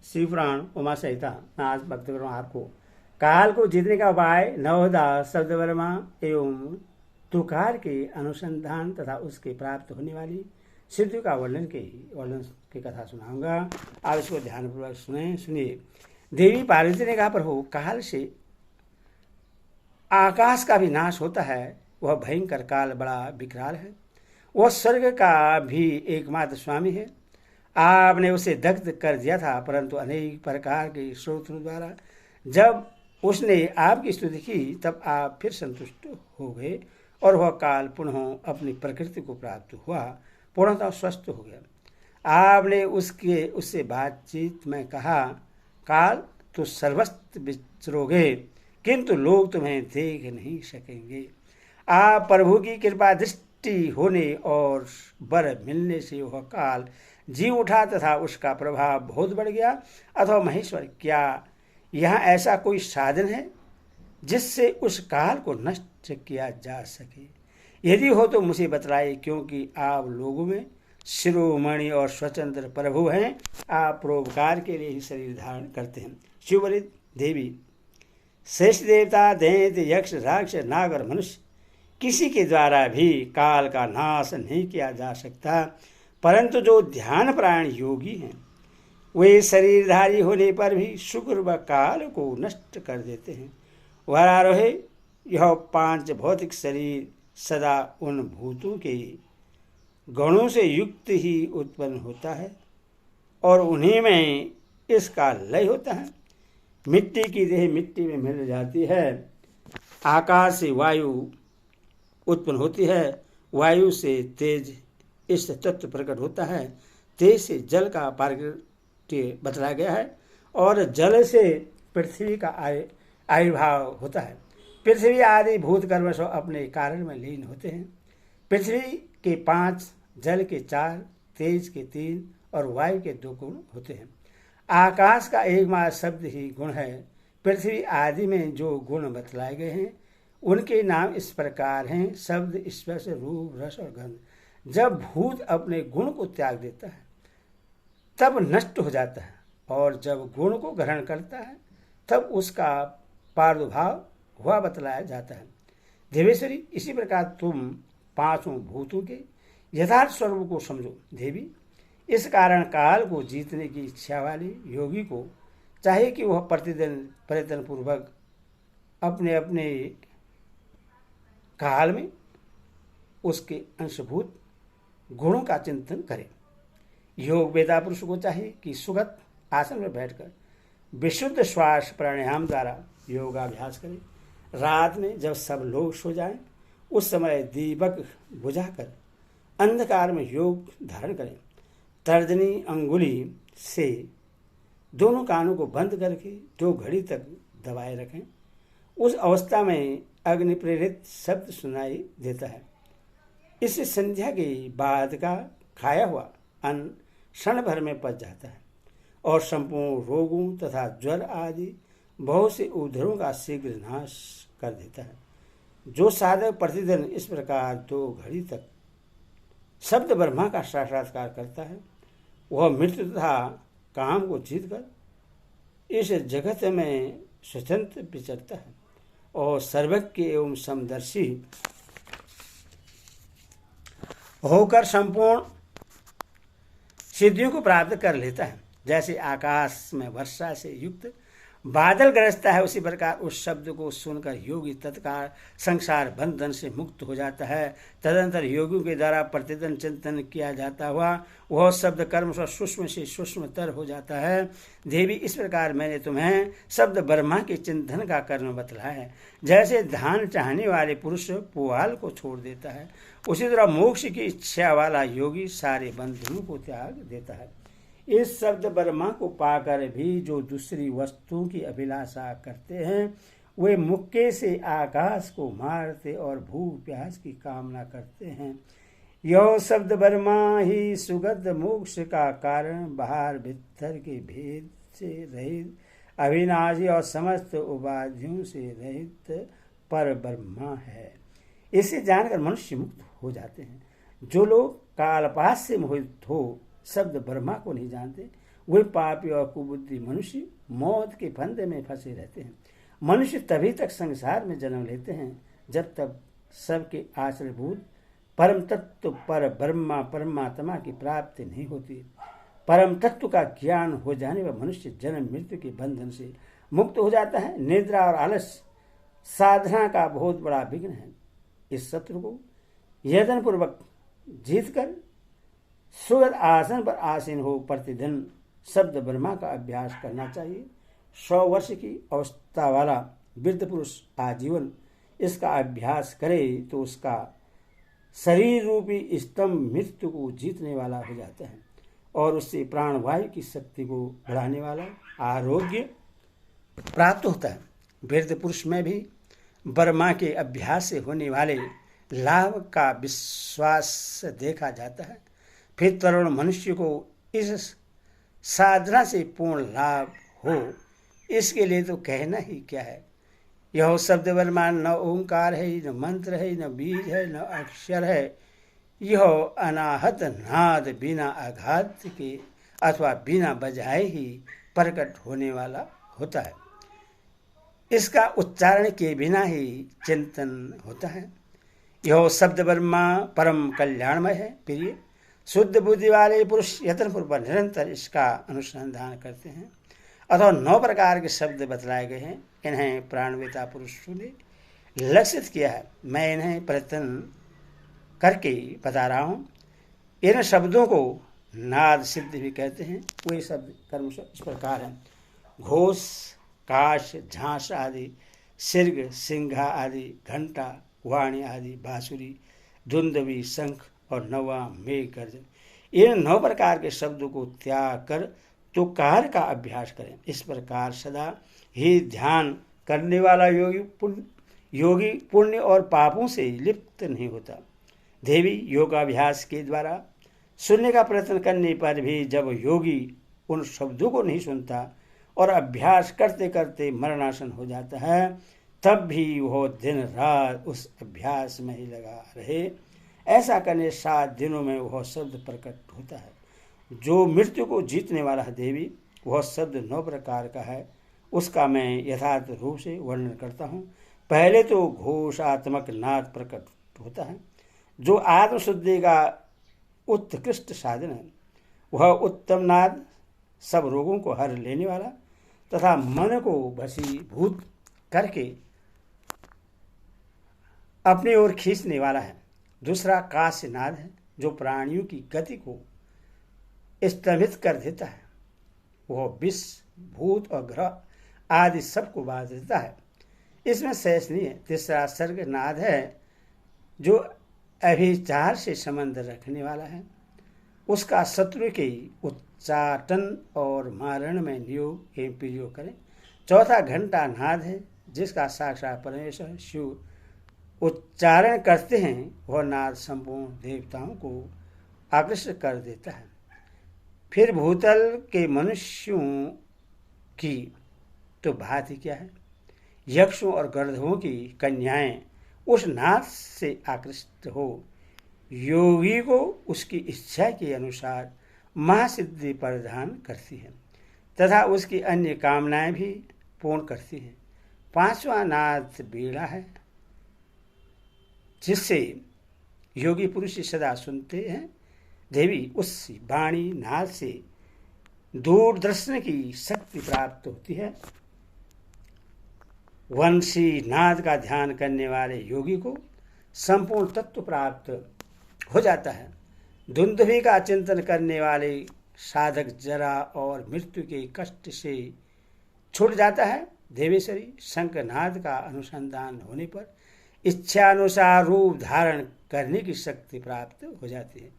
शिवपुराण उमा संहिता नाथ भक्तगणों आपको काल को जीतने का उपाय नवोदा शब्द वर्मा एवं तुकार के अनुसंधान तथा उसके प्राप्त होने वाली सिद्धि का वर्णन की कथा सुनाऊंगा। आप इसको ध्यानपूर्वक सुनिए। देवी पार्वती ने कहा, प्रभु काल से आकाश का भी नाश होता है। वह भयंकर काल बड़ा विकराल है। वह स्वर्ग का भी एकमात्र स्वामी है। आपने उसे दग्ध कर दिया था, परंतु अनेक प्रकार के स्रोतों द्वारा जब उसने आपकी स्तुति की तब आप फिर संतुष्ट हो गए और वह काल पुनः अपनी प्रकृति को प्राप्त हुआ, पूर्णतः स्वस्थ हो गया। आपने उससे बातचीत में कहा, काल तो सर्वस्त्र विचरोगे किंतु लोग तुम्हें देख नहीं सकेंगे। आप प्रभु की कृपा दृष्टि होने और वर मिलने से वह काल जी उठा तथा उसका प्रभाव बहुत बढ़ गया। अथवा महेश्वर, क्या यहाँ ऐसा कोई साधन है जिससे उस काल को नष्ट किया जा सके? यदि हो तो मुझे बतलाइए, क्योंकि आप लोगों में शिरोमणि और स्वतंत्र प्रभु हैं। आप परोपकार के लिए ही शरीर धारण करते हैं। शिववरी देवी, श्रेष्ठ देवता, दैत्य, यक्ष, राक्षस, नाग और मनुष्य किसी के द्वारा भी काल का नाश नहीं किया जा सकता, परंतु जो ध्यान प्राण योगी हैं वे शरीरधारी होने पर भी शुक्र व काल को नष्ट कर देते हैं। वरारोहे, यह 5 भौतिक शरीर सदा उन भूतों के गणों से युक्त ही उत्पन्न होता है और उन्हीं में इसका लय होता है। मिट्टी की देह मिट्टी में मिल जाती है। आकाश से वायु उत्पन्न होती है। वायु से तेज इस तत्व प्रकट होता है। तेज से जल का पार्गट्य बतलाया गया है और जल से पृथ्वी का आविर्भाव होता है। पृथ्वी आदि भूत कर्मश अपने कारण में लीन होते हैं। पृथ्वी के 5, जल के 4, तेज के 3 और वायु के 2 गुण होते हैं। आकाश का एकमात्र शब्द ही गुण है। पृथ्वी आदि में जो गुण बतलाए गए हैं उनके नाम इस प्रकार हैं: शब्द, स्पर्श, रूप, रस और गंध। जब भूत अपने गुण को त्याग देता है तब नष्ट हो जाता है और जब गुण को ग्रहण करता है तब उसका प्रादुर्भाव हुआ बतलाया जाता है। देवेश्वरी, इसी प्रकार तुम 5 भूतों के यथार्थ स्वरूप को समझो। देवी, इस कारण काल को जीतने की इच्छा वाले योगी को चाहिए कि वह प्रतिदिन प्रयत्न पूर्वक अपने अपने काल में उसके अंशभूत गुणों का चिंतन करे। योग वेदा पुरुष को चाहिए कि सुगत आसन में बैठकर विशुद्ध श्वास प्राणायाम द्वारा योगाभ्यास करें। रात में जब सब लोग सो जाएं उस समय दीपक बुझाकर अंधकार में योग धारण करें। तर्जनी अंगुली से दोनों कानों को बंद करके 2 घड़ी तक दबाए रखें। उस अवस्था में अग्नि प्रेरित शब्द सुनाई देता है। इससे संध्या के बाद का खाया हुआ अन्न क्षण भर में पच जाता है और संपूर्ण रोगों तथा ज्वर आदि बहुत से उपद्रवों का शीघ्र नाश कर देता है। जो साधक प्रतिदिन इस प्रकार 2 घड़ी तक शब्द ब्रह्मा का साक्षात्कार करता है वह मृत्यु तथा काम को जीतकर इस जगत में स्वतंत्र विचरता है और सर्वज्ञ एवं समदर्शी होकर संपूर्ण सिद्धियों को प्राप्त कर लेता है। जैसे आकाश में वर्षा से युक्त बादल गरजता है, उसी प्रकार उस शब्द को सुनकर योगी तत्काल संसार बंधन से मुक्त हो जाता है। तदंतर योगियों के द्वारा प्रतिदिन चिंतन किया जाता हुआ वह शब्द कर्म सूक्ष्म से सूक्ष्मतर हो जाता है। देवी, इस प्रकार मैंने तुम्हें शब्द ब्रह्मा के चिंतन का कर्म बतलाया है। जैसे धान चाहने वाले पुरुष पुआल को छोड़ देता है, उसी तरह मोक्ष की इच्छा वाला योगी सारे बंधनों को त्याग देता है। इस शब्द ब्रह्मा को पाकर भी जो दूसरी वस्तुओं की अभिलाषा करते हैं वे मुक्के से आकाश को मारते और भूख प्यास की कामना करते हैं। यह शब्द ब्रह्मा ही सुगत मोक्ष का कारण, बाहर भीतर के भेद से रहित, अविनाशी और समस्त उपाधियों से रहित पर ब्रह्मा है। इसे जानकर मनुष्य मुक्त हो जाते हैं। जो लोग कालपाश से मोहित हो शब्द ब्रह्मा को नहीं जानते वे पापी और कुबुद्धि मनुष्य मौत के फंदे में फंसे रहते हैं। मनुष्य तभी तक संसार में जन्म लेते हैं जब तक सबके आश्रयभूत परम तत्व पर ब्रह्मा परमात्मा की प्राप्ति नहीं होती। परम तत्व का ज्ञान हो जाने पर मनुष्य जन्म मृत्यु के बंधन से मुक्त हो जाता है। निद्रा और आलस साधना का बहुत बड़ा विघ्न है। इस शत्रु को यत्न पूर्वक जीत कर सुगत आसन पर आसीन हो प्रतिदिन शब्द ब्रह्मा का अभ्यास करना चाहिए। 100 वर्ष की अवस्था वाला वृद्ध पुरुष आजीवन इसका अभ्यास करे तो उसका शरीर रूपी स्तंभ मृत्यु को जीतने वाला हो जाता है और उससे प्राणवायु की शक्ति को बढ़ाने वाला आरोग्य प्राप्त होता है। वृद्ध पुरुष में भी ब्रह्मा के अभ्यास से होने वाले लाभ का विश्वास देखा जाता है। फिर तरुण मनुष्य को इस साधना से पूर्ण लाभ हो, इसके लिए तो कहना ही क्या है। यह शब्द वर्मान न ओंकार है, न मंत्र है, न बीज है, न अक्षर है। यह अनाहत नाद बिना आघात के अथवा बिना बजाए ही प्रकट होने वाला होता है। इसका उच्चारण के बिना ही चिंतन होता है। यह शब्द ब्रह्मा परम कल्याणमय है। प्रिय शुद्ध बुद्धि वाले पुरुष यत्नपूर्वक निरंतर इसका अनुसंधान करते हैं। अथवा 9 प्रकार के शब्द बतलाए गए हैं। इन्हें प्राणवेता पुरुषों ने लक्षित किया है। मैं इन्हें प्रयत्न करके बता रहा हूँ। इन शब्दों को नाद सिद्ध भी कहते हैं। वे शब्द कर्म इस प्रकार हैं: घोष, काश, झांस आदि, सिर्ग, सिंघा आदि, घंटा, वाणी आदि, बांसुरी, धुंदवी, शंख और नवा मेघ गर्जन। इन 9 प्रकार के शब्दों को त्याग कर तुकार का अभ्यास करें। इस प्रकार सदा ही ध्यान करने वाला योगी पुण्य और पापों से लिप्त नहीं होता। देवी योगाभ्यास के द्वारा सुनने का प्रयत्न करने पर भी जब योगी उन शब्दों को नहीं सुनता और अभ्यास करते करते मरणासन हो जाता है, तब भी वह दिन रात उस अभ्यास में ही लगा रहे। ऐसा करने 7 दिनों में वह शब्द प्रकट होता है। जो मृत्यु को जीतने वाला है देवी, वह शब्द 9 प्रकार का है। उसका मैं यथार्थ रूप से वर्णन करता हूँ। पहले तो घोषात्मक नाद प्रकट होता है, जो आत्मशुद्धि का उत्कृष्ट साधन है। वह उत्तम नाद सब रोगों को हर लेने वाला तथा मन को वशीभूत करके अपनी ओर खींचने वाला है। दूसरा कास्य नाद है, जो प्राणियों की गति को स्तंभित कर देता है। वह विष, भूत और ग्रह आदि सबको बांध देता है। इसमें शेष नहीं है। तीसरा सर्ग नाद है, जो अभिचार से संबंध रखने वाला है। उसका शत्रु के उच्चाटन और मारण में नियोग एवं प्रयोग करें। चौथा घंटा नाद है, जिसका साक्षात परमेश्वर शिव उच्चारण करते हैं। वह नाद संपूर्ण देवताओं को आकर्षित कर देता है। फिर भूतल के मनुष्यों की तो बात ही क्या है। यक्षों और गंधर्वों की कन्याएं उस नाद से आकृष्ट हो योगी को उसकी इच्छा के अनुसार महासिद्धि प्रदान करती है तथा उसकी अन्य कामनाएं भी पूर्ण करती हैं। 5वां नाद बीड़ा है, जिससे योगी पुरुष सदा सुनते हैं। देवी उस वाणी नाद से दूरदर्शन की शक्ति प्राप्त होती है। वंशी नाद का ध्यान करने वाले योगी को संपूर्ण तत्व प्राप्त हो जाता है। धुंधवी का चिंतन करने वाले साधक जरा और मृत्यु के कष्ट से छूट जाता है। देवेश्वरी शंखनाद का अनुसंधान होने पर इच्छानुसार रूप धारण करने की शक्ति प्राप्त हो जाती है।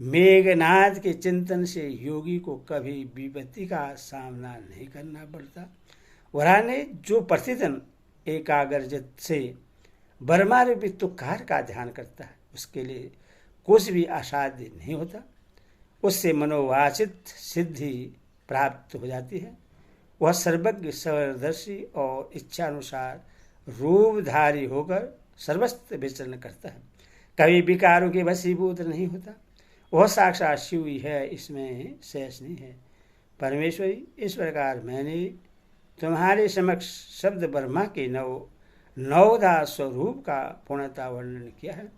मेघनाद के चिंतन से योगी को कभी विपत्ति का सामना नहीं करना पड़ता। वराह ने जो प्रतिदिन एकाग्रचित से ब्रह्मा रूपी तुकार का ध्यान करता है, उसके लिए कुछ भी असाध्य नहीं होता। उससे मनोवांछित सिद्धि प्राप्त हो जाती है। वह सर्वज्ञ, सर्वदर्शी और इच्छानुसार रूपधारी होकर सर्वस्त्र विचरण करता है। कभी विकारों के वशीभूत नहीं होता। वह साक्षात शिव ही है, इसमें शेष नहीं है। परमेश्वरी, इस प्रकार मैंने तुम्हारे समक्ष शब्द ब्रह्मा के नवधा स्वरूप का पूर्णता वर्णन किया है।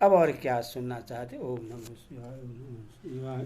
अब और क्या सुनना चाहते? ओम नमः शिवाय, ओम नमः शिवाय।